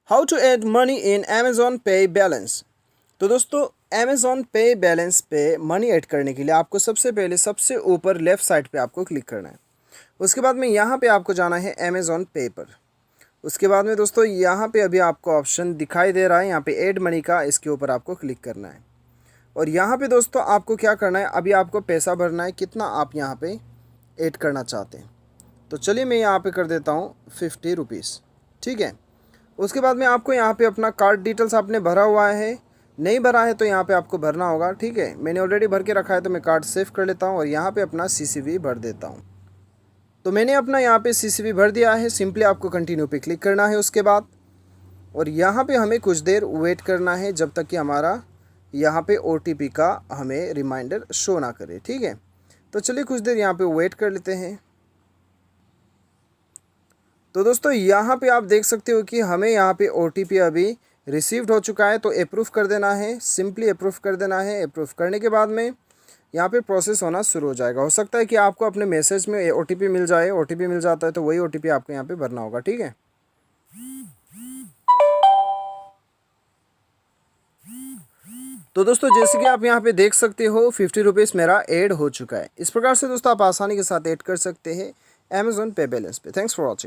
How to add money in Amazon Pay balance. तो दोस्तों Amazon Pay balance पे money add करने के लिए आपको सबसे पहले सबसे ऊपर लेफ़्ट साइड पे आपको क्लिक करना है। उसके बाद में यहाँ पे आपको जाना है अमेज़ॉन पे पर। उसके बाद में दोस्तों यहाँ पे अभी आपको ऑप्शन दिखाई दे रहा है, यहाँ पे ऐड मनी का, इसके ऊपर आपको क्लिक करना है। और यहाँ पे दोस्तों आपको क्या करना है, अभी आपको पैसा भरना है, कितना आप यहाँ पे ऐड करना चाहते हैं। तो चलिए मैं यहाँ पे कर देता हूँ 50 रुपीज़, ठीक है। उसके बाद में आपको यहाँ पे अपना कार्ड डिटेल्स आपने भरा हुआ है, नहीं भरा है तो यहाँ पे आपको भरना होगा, ठीक है। मैंने ऑलरेडी भर के रखा है तो मैं कार्ड सेव कर लेता हूँ और यहाँ पे अपना सीसीवी भर देता हूँ। तो मैंने अपना यहाँ पे सीसीवी भर दिया है। सिंपली आपको कंटिन्यू पे क्लिक करना है उसके बाद, और यहाँ पे हमें कुछ देर वेट करना है जब तक कि हमारा यहाँ पे OTP का हमें रिमाइंडर शो ना करे, ठीक है। तो चलिए कुछ देर यहाँ पे वेट कर लेते हैं। तो दोस्तों यहाँ पे आप देख सकते हो कि हमें यहाँ पे OTP अभी रिसीव्ड हो चुका है, तो अप्रूव कर देना है। सिंपली अप्रूव कर देना है। अप्रूव करने के बाद में यहाँ पे प्रोसेस होना शुरू हो जाएगा। हो सकता है कि आपको अपने मैसेज में OTP मिल जाए। OTP मिल जाता है तो वही OTP आपको यहाँ पे भरना होगा, ठीक है। तो दोस्तों जैसे कि आप यहाँ पे देख सकते हो 50 रुपीज़ मेरा ऐड हो चुका है। इस प्रकार से दोस्तों आप आसानी के साथ ऐड कर सकते हैं अमेज़ॉन पे बैलेंस पे। Thanks for watching.